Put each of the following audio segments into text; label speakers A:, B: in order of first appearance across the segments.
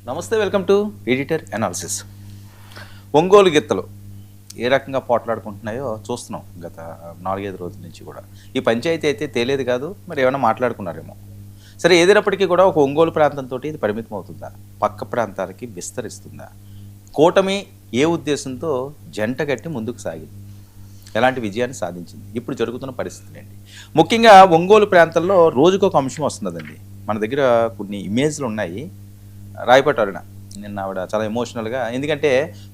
A: నమస్తే, welcome to editor analysis. Ongole గిత్తలు ఏ రకంగా పోట్లాడుకుంటున్నాయో చూస్తున్నాం గత 4-5 రోజుల నుంచి కూడా. ఈ పంచాయతీ అయితే తేలేదు కాదు, మరి ఏమైనా మాట్లాడుకున్నారేమో. సరే, ఏదైనప్పటికీ కూడా ఒక ఒంగోలు ప్రాంతంతో ఇది పరిమితం అవుతుందా, పక్క ప్రాంతాలకి విస్తరిస్తుందా, కూటమి ఏ ఉద్దేశంతో జంట కట్టి ముందుకు సాగింది, ఎలాంటి విజయాన్ని సాధించింది, ఇప్పుడు జరుగుతున్న పరిస్థితులు ఏంటి? ముఖ్యంగా ఒంగోలు ప్రాంతంలో రోజుకొక అంశం వస్తున్నదండి. మన దగ్గర కొన్ని ఇమేజ్లు ఉన్నాయి. రాయపాటి అరుణ నిన్న ఆవిడ చాలా ఎమోషనల్గా, ఎందుకంటే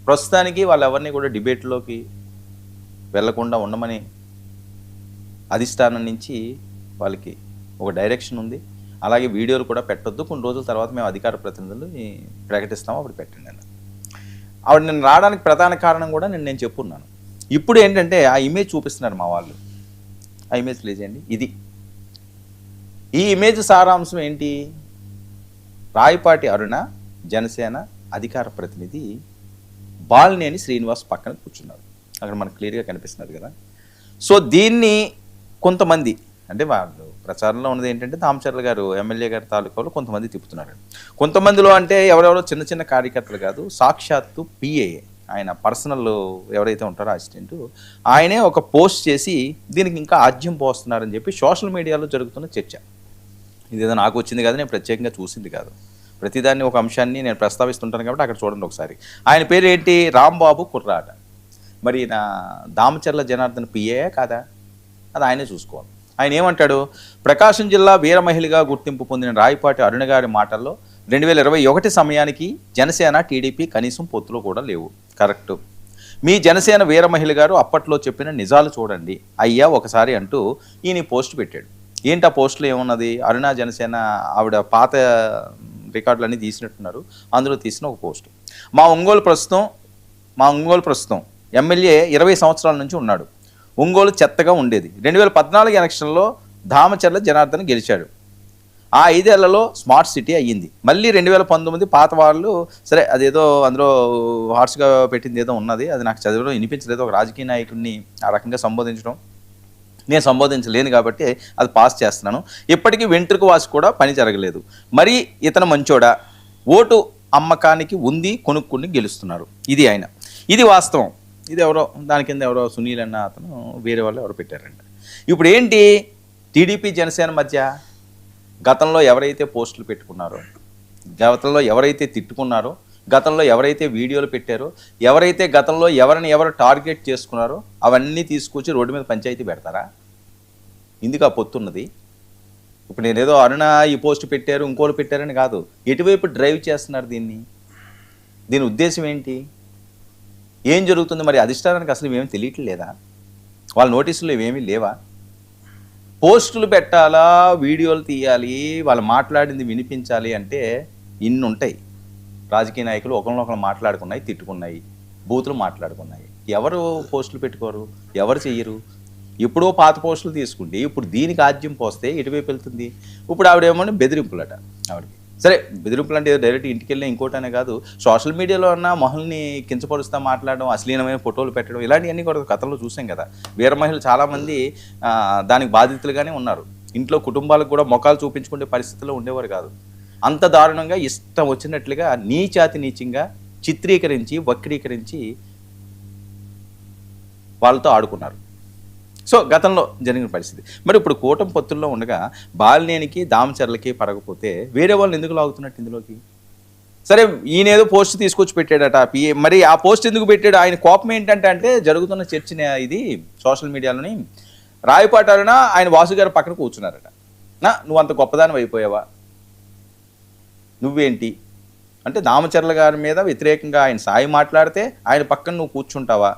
A: ప్రస్తుతానికి వాళ్ళు ఎవరిని కూడా డిబేట్లోకి వెళ్లకుండా ఉండమని అధిష్టానం నుంచి వాళ్ళకి ఒక డైరెక్షన్ ఉంది. అలాగే వీడియోలు కూడా పెట్టొద్దు, కొన్ని రోజుల తర్వాత మేము అధికార ప్రతినిధులు ప్రకటిస్తాము, అప్పుడు పెట్టండి అన్న. ఆవిడ నేను రావడానికి ప్రధాన కారణం కూడా నేను చెప్పున్నాను. ఇప్పుడు ఏంటంటే ఆ ఇమేజ్ చూపిస్తున్నారు మా వాళ్ళు. ఆ ఇమేజ్ ప్లే చేయండి. ఇది ఈ ఇమేజ్ సారాంశం ఏంటి? రాయపాటి అరుణ జనసేన అధికార ప్రతినిధి బాలినేని శ్రీనివాస్ పక్కన కూర్చున్నారు. అక్కడ మనకు క్లియర్గా కనిపిస్తున్నారు కదా. సో దీన్ని కొంతమంది, అంటే వాళ్ళు ప్రచారంలో ఉన్నది ఏంటంటే దామచర్ల గారు ఎమ్మెల్యే గారి తాలూకాలో కొంతమంది తిప్పుతున్నారు. కొంతమందిలో అంటే ఎవరెవరో చిన్న చిన్న కార్యకర్తలు కాదు, సాక్షాత్తు పిఏ ఆయన పర్సనల్ ఎవరైతే ఉంటారో అసిస్టెంట్, ఆయనే ఒక పోస్ట్ చేసి దీనికి ఇంకా ఆజ్యం పోస్తున్నారని చెప్పి సోషల్ మీడియాలో జరుగుతున్న చర్చ. ఇదేదో నాకు వచ్చింది కాదు, నేను ప్రత్యేకంగా చూసింది కాదు. ప్రతిదాన్ని ఒక అంశాన్ని నేను ప్రస్తావిస్తుంటాను కాబట్టి అక్కడ చూడండి ఒకసారి. ఆయన పేరు ఏంటి? రాంబాబు కుర్రాట. మరి నా దామచర్ల జనార్దన్ పిఏ కాదా? అది ఆయనే చూసుకోవాలి. ఆయన ఏమంటాడు? ప్రకాశం జిల్లా వీర మహిళగా గుర్తింపు పొందిన రాయపాటి అరుణ గారి మాటల్లో 2021 సమయానికి జనసేన టీడీపీ కనీసం పొత్తులో కూడా లేవు. కరెక్టు. మీ జనసేన వీర మహిళ గారు అప్పట్లో చెప్పిన నిజాలు చూడండి అయ్యా ఒకసారి అంటూ ఈయన పోస్ట్ పెట్టాడు. ఏంటి ఆ పోస్టులో ఏమున్నది? అరుణ జనసేన ఆవిడ పాత రికార్డులన్నీ తీసినట్టున్నారు, అందులో తీసిన ఒక పోస్ట్. మా ఒంగోలు ప్రస్తుతం ఎమ్మెల్యే 20 సంవత్సరాల నుంచి ఉన్నాడు. ఒంగోలు చెత్తగా ఉండేది. 2014 ఎలక్షన్లో దామచర్ల జనార్దన్ గెలిచాడు. ఆ 5 ఏళ్లలో స్మార్ట్ సిటీ అయ్యింది. మళ్ళీ 2019 పాత వాళ్ళు, సరే అదేదో అందులో హార్ష్గా పెట్టింది ఏదో ఉన్నది, అది నాకు చదివడం వినిపించలేదు. ఒక రాజకీయ నాయకుడిని ఆ రకంగా సంబోధించడం నేను సంబోధించలేను కాబట్టి అది పాస్ చేస్తున్నాను. ఇప్పటికీ వెంట్రుక వాసి కూడా పని జరగలేదు. మరి ఇతను మంచోడా? ఓటు అమ్మకానికి ఉంది, కొనుక్కుని గెలుస్తున్నారు. ఇది ఆయన. ఇది వాస్తవం. ఇది ఎవరో దాని కింద ఎవరో సునీల్ అన్న అతను వేరే వాళ్ళు ఎవరో పెట్టారంట. ఇప్పుడు ఏంటి టీడీపీ జనసేన మధ్య? గతంలో ఎవరైతే పోస్టులు పెట్టుకున్నారో, గతంలో ఎవరైతే తిట్టుకున్నారో, గతంలో ఎవరైతే వీడియోలు పెట్టారో, ఎవరైతే గతంలో ఎవరు టార్గెట్ చేసుకున్నారో అవన్నీ తీసుకొచ్చి రోడ్డు మీద పంచాయతీ పెడతారా? ఇందుకు ఆ పొత్తున్నది. ఇప్పుడు నేనేదో అరుణ ఈ పోస్ట్ పెట్టారు, ఇంకోళ్ళు పెట్టారని కాదు, ఎటువైపు డ్రైవ్ చేస్తున్నారు దీన్ని? దీని ఉద్దేశం ఏంటి? ఏం జరుగుతుంది? మరి అధిష్టానానికి అసలు ఇవేమీ తెలియట్లేదా? వాళ్ళ నోటీసులు ఇవేమీ లేవా? పోస్టులు పెట్టాలా, వీడియోలు తీయాలి, వాళ్ళు మాట్లాడింది వినిపించాలి అంటే ఇన్ని ఉంటాయి. రాజకీయ నాయకులు ఒకరినొకరు మాట్లాడుకున్నాయి, తిట్టుకున్నాయి, బూతులు మాట్లాడుకున్నాయి. ఎవరు పోస్టులు పెట్టుకోరు, ఎవరు చెయ్యరు? ఎప్పుడో పాత పోస్టులు తీసుకుంటే ఇప్పుడు దీనికి ఆద్యం పోస్తే ఎటువైపు వెళ్తుంది? ఇప్పుడు ఆవిడేమో బెదిరింపులట ఆవిడకి. సరే, బెదిరింపులు అంటే డైరెక్ట్ ఇంటికి వెళ్ళి ఇంకోటనే కాదు, సోషల్ మీడియాలో ఉన్న మహిళని కించపరుస్తూ మాట్లాడడం, అశ్లీలమైన ఫోటోలు పెట్టడం, ఇలాంటివన్నీ కూడా కథలో చూసాం కదా. వీర మహిళలు చాలామంది దానికి బాధితులుగానే ఉన్నారు. ఇంట్లో కుటుంబాలకు కూడా ముఖాలు చూపించుకునే పరిస్థితుల్లో ఉండేవారు కాదు. అంత దారుణంగా ఇష్టం వచ్చినట్లుగా నీచాతి నీచంగా చిత్రీకరించి వక్రీకరించి వాళ్ళతో ఆడుకున్నారు. సో గతంలో జరిగిన పరిస్థితి. మరి ఇప్పుడు కూటమి పొత్తుల్లో ఉండగా బాలినేనికి దామచర్లకి పడకపోతే వేరే వాళ్ళు ఎందుకు లాగుతున్నట్టు ఇందులోకి? సరే, ఈయనేదో పోస్ట్ తీసుకొచ్చి పెట్టాడట పిఏ. మరి ఆ పోస్ట్ ఎందుకు పెట్టాడు? ఆయన కోపం ఏంటంటే జరుగుతున్న చర్చ ఇది సోషల్ మీడియాలోని. రాయపాటి అరుణ ఆయన వాసు గారు పక్కన కూర్చున్నారట. నువ్వు అంత గొప్పదాని అయిపోయావా? నువ్వేంటి అంటే దామచర్ల గారి మీద వ్యతిరేకంగా ఆయన సాయి మాట్లాడితే ఆయన పక్కన నువ్వు కూర్చుంటావా?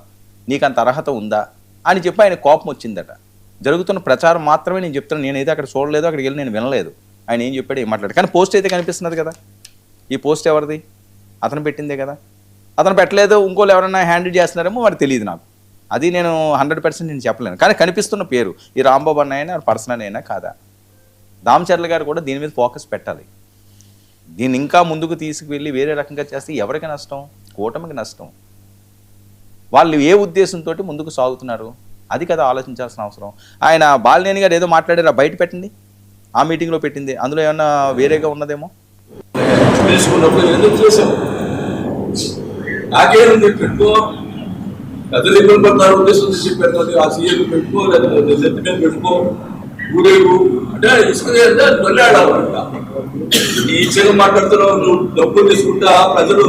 A: నీకు అంత అర్హత ఉందా అని చెప్పి ఆయన కోపం వచ్చిందట. జరుగుతున్న ప్రచారం మాత్రమే నేను చెప్తున్నాను, నేనైతే అక్కడ చూడలేదు, అక్కడికి వెళ్ళి నేను వినలేదు ఆయన ఏం చెప్పాడు, ఏం మాట్లాడాడు. కానీ పోస్ట్ అయితే కనిపిస్తున్నది కదా. ఈ పోస్ట్ ఎవరిది? అతను పెట్టిందే కదా. అతను పెట్టలేదు, ఇంకోళ్ళు ఎవరైనా హ్యాండిల్ చేస్తున్నారేమో మరి తెలియదు నాకు. అది నేను 100% నేను చెప్పలేను. కానీ కనిపిస్తున్న పేరు ఈ రాంబాబు అన్నైనా పర్సనల్ అయినా కాదా? దామచర్ల గారు కూడా దీని మీద ఫోకస్ పెట్టాలి. దీన్ని ఇంకా ముందుకు తీసుకువెళ్ళి వేరే రకంగా చేస్తే ఎవరికి నష్టం? కూటమికి నష్టం. వాళ్ళు ఏ ఉద్దేశంతో ముందుకు సాగుతున్నారు అది కదా ఆలోచించాల్సిన అవసరం. ఆయన బాలినేని గారు ఏదో మాట్లాడారు, బయట పెట్టండి, ఆ మీటింగ్లో పెట్టింది, అందులో ఏమన్నా వేరేగా ఉన్నదేమో.
B: వేసుకున్నప్పుడు ఎందుకు చేసావు? నాకేముంది పెట్టుకో, పెద్దలు ఇబ్బంది పడతారు ఉద్దేశం చెప్పారు. ఆ సీఎం పెట్టుకో, లేదా నెత్తి మీద పెట్టుకో, ఊరేగు అంటే ఇసుక దొల్లాడాలంట. నీచగా మాట్లాడుతున్నావు, నువ్వు డబ్బులు తీసుకుంటా, ప్రజలు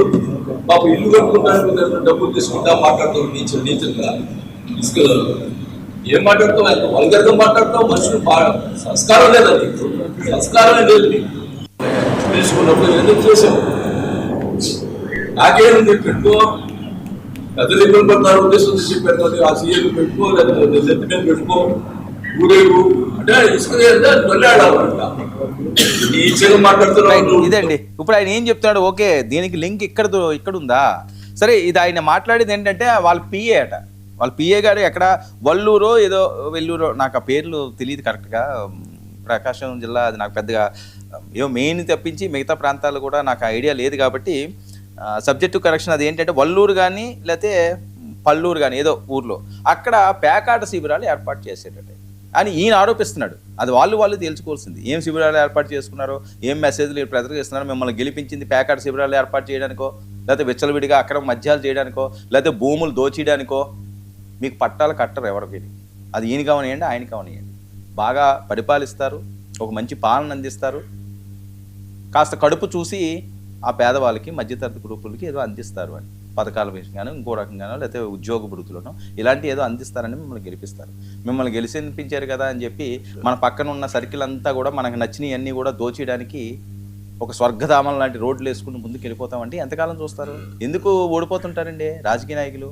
B: పాప ఇల్లు కట్టుకుంటాను డబ్బులు తీసుకుంటా మాట్లాడుతావు నీచంగా. ఇసుక ఏం మాట్లాడుతావు? ఎంత వల్గర్గా మాట్లాడుతావు. మనుషులు సంస్కారం లేదా నీకు? సంస్కారమే లేదు నీకు. వేసుకున్నప్పుడు ఎందుకు చేసావు? నాకేముంది పెట్టుకో, పెద్దలు ఇబ్బంది పడతారు ఉద్దేశం చెప్పారు. ఆ సీఎం పెట్టుకో, లేదా నెత్తి మీద పెట్టుకో, ఊరేగు అంటే ఇసుక దొల్లాడాలంట. నీచగా మాట్లాడుతున్నావు.
A: ఇదండి ఇప్పుడు ఆయన ఏం చెప్తున్నాడు. ఓకే, దీనికి లింక్ ఇక్కడ ఉందా? సరే, ఇది ఆయన మాట్లాడేది ఏంటంటే వాళ్ళ పిఏ అట. వాళ్ళ పిఏ గారు ఎక్కడ వల్లూరో ఏదో వెల్లూరో, నాకు ఆ పేర్లు తెలియదు కరెక్ట్గా. ప్రకాశం జిల్లా అది నాకు పెద్దగా ఏమో మెయిన్ తప్పించి మిగతా ప్రాంతాలు కూడా నాకు ఐడియా లేదు కాబట్టి సబ్జెక్టు కరెక్షన్ అది ఏంటంటే వల్లూరు కానీ లేకపోతే పల్లూరు కానీ ఏదో ఊర్లో అక్కడ పేకాట శిబిరాలు ఏర్పాటు చేసేటట్టు అని ఈయన ఆరోపిస్తున్నాడు. అది వాళ్ళు తేల్చుకోవాల్సింది. ఏం శిబిరాలు ఏర్పాటు చేసుకున్నారో, ఏం మెసేజ్లు ప్రజలకు ఇస్తున్నారో, మిమ్మల్ని గెలిపించింది పేకాట శిబిరాలు ఏర్పాటు చేయడానికో, లేకపోతే విచ్చలవిడిగా అక్రమ మద్యాలు చేయడానికో, లేకపోతే భూములు దోచేయడానికో. మీకు పట్టాలు కట్టరు ఎవరికి. అది ఈయన కావనియండి, ఆయన కావనియండి. బాగా పరిపాలిస్తారు, ఒక మంచి పాలన అందిస్తారు, కాస్త కడుపు చూసి ఆ పేదవాళ్ళకి మధ్యతరగతి గ్రూపులకి ఏదో అందిస్తారు అని పథకాల విషయంగానో ఇంకో రకంగానో లేకపోతే ఉద్యోగ వృత్తులను ఇలాంటి ఏదో అందిస్తారని మిమ్మల్ని గెలిపిస్తారు. మిమ్మల్ని గెలిపించారు కదా అని చెప్పి మన పక్కన ఉన్న సర్కిల్ అంతా కూడా మనకు నచ్చినవన్నీ కూడా దోచేయడానికి ఒక స్వర్గధామం లాంటి రోడ్లు వేసుకుని ముందుకు వెళ్ళిపోతామంటే ఎంతకాలం చూస్తారు? ఎందుకు ఓడిపోతుంటారండి రాజకీయ నాయకులు?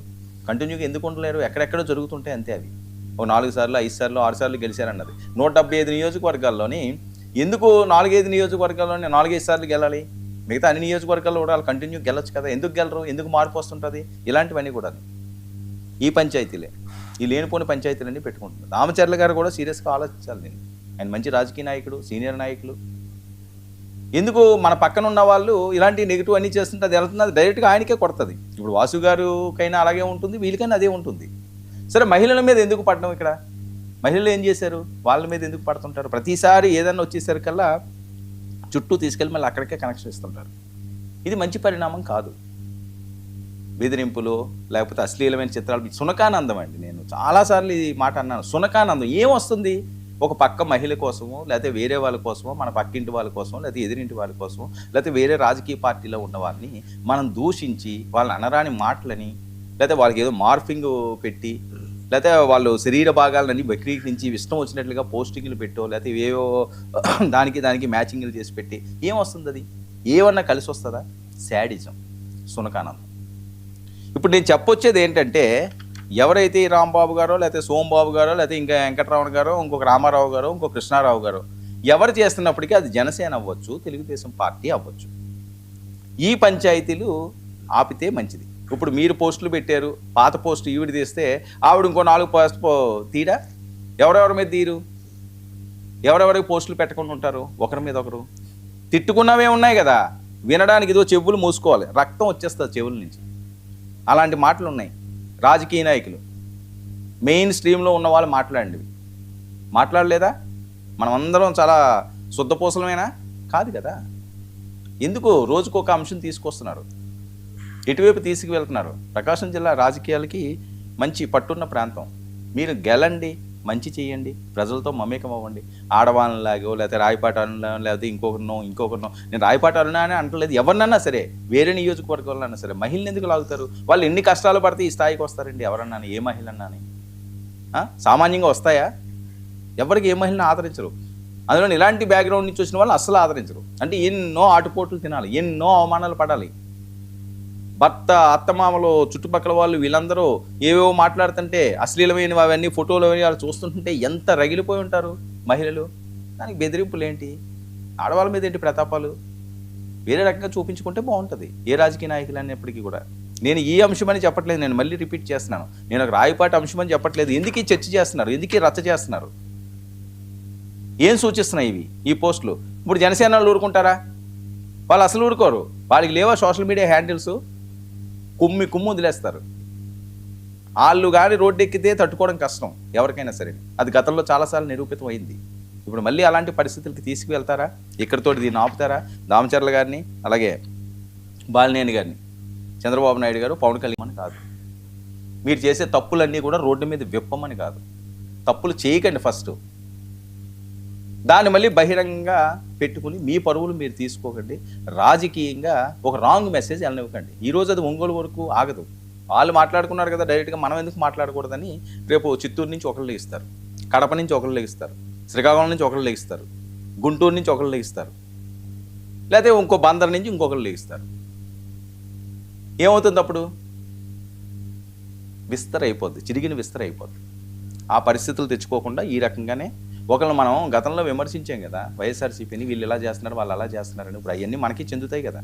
A: కంటిన్యూగా ఎందుకు ఉండలేరు? ఎక్కడెక్కడో జరుగుతుంటాయి అంతే. అవి ఓ 4 సార్లు 5 సార్లు 6 సార్లు గెలిచారన్నది 175 నియోజకవర్గాల్లోని ఎందుకు 4-5 నియోజకవర్గాల్లోనే 4-5 సార్లు గెలాలి? మిగతా అన్ని నియోజకవర్గాల్లో కూడా వాళ్ళు కంటిన్యూ గెలవచ్చు కదా. ఎందుకు గెలరు? ఎందుకు మార్పు వస్తుంటుంది? ఇలాంటివన్నీ కూడా ఈ పంచాయతీలే, ఈ లేనిపోని పంచాయతీలన్నీ పెట్టుకుంటున్నారు. రామచర్ల గారు కూడా సీరియస్గా ఆలోచించాలి. నేను ఆయన మంచి రాజకీయ నాయకుడు, సీనియర్ నాయకులు. ఎందుకు మన పక్కన ఉన్న వాళ్ళు ఇలాంటి నెగిటివ్ అన్నీ చేస్తుంటే అది వెళ్తుంది, డైరెక్ట్గా ఆయనకే కొడుతుంది. ఇప్పుడు వాసు గారికైనా అలాగే ఉంటుంది, వీళ్ళకైనా అదే ఉంటుంది. సరే, మహిళల మీద ఎందుకు పడడం? ఇక్కడ మహిళలు ఏం చేశారు? వాళ్ళ మీద ఎందుకు పడుతుంటారు? ప్రతిసారి ఏదన్నా వచ్చేసరికల్లా చుట్టూ తీసుకెళ్ళి మళ్ళీ అక్కడికే కనెక్షన్ ఇస్తుంటారు. ఇది మంచి పరిణామం కాదు. బెదిరింపులు లేకపోతే అశ్లీలమైన చిత్రాలు, సునకానందం అండి. నేను చాలాసార్లు ఈ మాట అన్నాను. సునకానందం ఏమొస్తుంది? ఒక పక్క మహిళ కోసమో, లేకపోతే వేరే వాళ్ళ కోసమో, మన పక్కింటి వాళ్ళ కోసమో, లేకపోతే ఎదిరింటి వాళ్ళ కోసమో, లేకపోతే వేరే రాజకీయ పార్టీలో ఉన్న వాళ్ళని మనం దూషించి వాళ్ళని అనరాని మాటలని, లేకపోతే వాళ్ళకి ఏదో మార్ఫింగ్ పెట్టి, లేకపోతే వాళ్ళు శరీర భాగాలన్నీ వక్రీకరించి ఇష్టం వచ్చినట్లుగా పోస్టింగ్లు పెట్టో, లేకపోతే ఏవో దానికి మ్యాచింగ్లు చేసి పెట్టి ఏమొస్తుంది? అది ఏమన్నా కలిసి వస్తుందా? శాడిజం, సునకానందం. ఇప్పుడు నేను చెప్పొచ్చేది ఏంటంటే, ఎవరైతే రాంబాబు గారో, లేకపోతే సోమబాబు గారో, లేకపోతే ఇంకా వెంకటరమణ గారో, ఇంకొక రామారావు గారో, ఇంకొక కృష్ణారావు గారో ఎవరు చేస్తున్నప్పటికీ అది జనసేన అవ్వచ్చు, తెలుగుదేశం పార్టీ అవ్వచ్చు, ఈ పంచాయతీలు ఆపితే మంచిది. ఇప్పుడు మీరు పోస్టులు పెట్టారు, పాత పోస్టు ఈవిడ తీస్తే ఆవిడ ఇంకో 4 పోస్ట్ తీరా? ఎవరెవరి మీద తీరు? ఎవరెవరికి పోస్టులు పెట్టకుండా ఉంటారు? ఒకరి మీద ఒకరు తిట్టుకున్నవే ఉన్నాయి కదా. వినడానికి ఇదో చెవులు మూసుకోవాలి, రక్తం వచ్చేస్తుంది చెవుల నుంచి. అలాంటి మాటలు ఉన్నాయి. రాజకీయ నాయకులు మెయిన్ స్ట్రీమ్లో ఉన్న వాళ్ళు మాట్లాడలేదా? మనం అందరం చాలా శుద్ధపూసలమేనా? కాదు కదా. ఎందుకు రోజుకు ఒక అంశం తీసుకొస్తున్నారు, ఎటువైపు తీసుకువెళ్తున్నారు? ప్రకాశం జిల్లా రాజకీయాలకి మంచి పట్టున్న ప్రాంతం. మీరు గెలండి, మంచి చేయండి, ప్రజలతో మమేకం అవ్వండి. ఆడవాళ్ళలాగో, లేకపోతే రాయపాటాలనో, లేకపోతే ఇంకొకరినో నేను రాయపాటాలనా అని అంటలేదు. ఎవరినన్నా సరే, వేరే నియోజకవర్గాలన్నా సరే, మహిళలు ఎందుకు లాగుతారు? వాళ్ళు ఎన్ని కష్టాలు పడితే ఈ స్థాయికి వస్తారండి? ఎవరన్నా ఏ మహిళన్నాని సామాన్యంగా వస్తాయా? ఎవరికి ఏ మహిళని ఆదరించరు. అందులో ఇలాంటి బ్యాక్గ్రౌండ్ నుంచి వచ్చిన వాళ్ళు అస్సలు ఆదరించరు. అంటే ఎన్నో ఆటుపోట్లు తినాలి, ఎన్నో అవమానాలు పడాలి. భర్త, అత్తమామలు, చుట్టుపక్కల వాళ్ళు వీళ్ళందరూ ఏవేవో మాట్లాడుతుంటే అశ్లీలమైనవి అవన్నీ ఫోటోలు అవన్నీ వాళ్ళు చూస్తుంటుంటే ఎంత రగిలిపోయి ఉంటారు మహిళలు. దానికి బెదిరింపులు ఏంటి? ఆడవాళ్ళ మీద ఏంటి ప్రతాపాలు? వేరే రకంగా చూపించుకుంటే బాగుంటుంది ఏ రాజకీయ నాయకులు అనేప్పటికీ కూడా. నేను ఈ అంశమని చెప్పట్లేదు, నేను మళ్ళీ రిపీట్ చేస్తున్నాను. నేను ఒక రాయపాటి అంశమని చెప్పట్లేదు. ఎందుకు ఈ చర్చ చేస్తున్నారు? ఎందుకు రచ్చ చేస్తున్నారు? ఏం సూచిస్తున్నాయి ఇవి, ఈ పోస్టులు? ఇప్పుడు జనసేన వాళ్ళు ఊరుకుంటారా? వాళ్ళు అసలు ఊరుకోరు. వాళ్ళకి లేవా సోషల్ మీడియా హ్యాండిల్స్? కుమ్ము వదిలేస్తారు. వాళ్ళు కానీ రోడ్డు ఎక్కితే తట్టుకోవడం కష్టం ఎవరికైనా సరే. అది గతంలో చాలాసార్లు నిరూపితం అయింది. ఇప్పుడు మళ్ళీ అలాంటి పరిస్థితులకి తీసుకువెళ్తారా? ఇక్కడితోటి దీన్ని ఆపుతారా? దామచర్ల గారిని, అలాగే బాలినేని గారిని, చంద్రబాబు నాయుడు గారు, పవన్ కళ్యాణ్ కాదు. మీరు చేసే తప్పులన్నీ కూడా రోడ్డు మీద విప్పమని కాదు. తప్పులు చేయకండి ఫస్ట్, దాన్ని మళ్ళీ బహిరంగంగా పెట్టుకుని మీ పరువులు మీరు తీసుకోకండి. రాజకీయంగా ఒక రాంగ్ మెసేజ్ వెళ్ళనివ్వకండి. ఈరోజు అది ఒంగోలు వరకు ఆగదు. వాళ్ళు మాట్లాడుకున్నారు కదా డైరెక్ట్గా, మనం ఎందుకు మాట్లాడకూడదని రేపు చిత్తూరు నుంచి ఒకళ్ళు లెగిస్తారు, కడప నుంచి ఒకళ్ళు లెగిస్తారు, శ్రీకాకుళం నుంచి ఒకళ్ళు లెగిస్తారు, గుంటూరు నుంచి ఒకళ్ళు లెగిస్తారు, లేకపోతే ఇంకో బందర్ నుంచి ఇంకొకళ్ళు లెగిస్తారు. ఏమవుతుంది అప్పుడు? విస్తరైపోద్ది, చిరిగిన విస్తరైపోద్ది. ఆ పరిస్థితులు తెచ్చుకోకుండా ఈ రకంగానే ఒకళ్ళు మనం గతంలో విమర్శించాం కదా వైఎస్ఆర్సీపీని, వీళ్ళు ఇలా చేస్తున్నారు, వాళ్ళు అలా చేస్తున్నారని. ఇప్పుడు అవన్నీ మనకి చెందుతాయి కదా.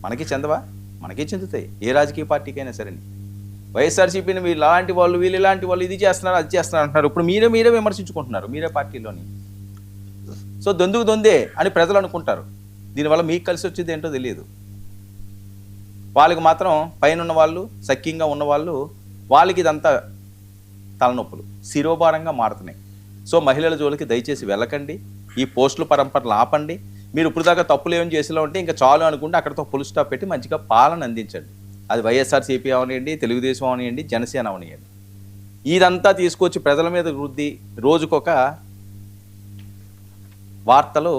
A: మనకి చెందవా? మనకి చెందుతాయి. ఏ రాజకీయ పార్టీకైనా సరే. వైఎస్ఆర్సీపీని వీళ్ళు అలాంటి వాళ్ళు, వీళ్ళు ఇలాంటి వాళ్ళు, ఇది చేస్తున్నారు, అది చేస్తున్నారు అంటున్నారు. ఇప్పుడు మీరే విమర్శించుకుంటున్నారు, మీరే పార్టీలోని. సో దొందే అని ప్రజలు అనుకుంటారు. దీనివల్ల మీకు కలిసి వచ్చేది ఏంటో తెలియదు. వాళ్ళకి మాత్రం పైన ఉన్న వాళ్ళు, సఖ్యంగా ఉన్నవాళ్ళు, వాళ్ళకి ఇదంతా తలనొప్పులు, శిరోభారంగా మారుతున్నాయి. సో మహిళల జోలికి దయచేసి వెళ్ళకండి. ఈ పోస్టుల పరంపరలు ఆపండి. మీరు ఇప్పుడు దాకా తప్పులు ఏమైనా చేసేలా ఉంటే ఇంకా చాలు అనుకుంటే అక్కడతో ఫుల్ స్టాప్ పెట్టి మంచిగా పాలన అందించండి. అది వైఎస్ఆర్సీపీ అవనివ్వండి, తెలుగుదేశం అవనివ్వండి, జనసేన అవనివ్వండి. ఇదంతా తీసుకొచ్చి ప్రజల మీద వృద్ధి, రోజుకొక వార్తలు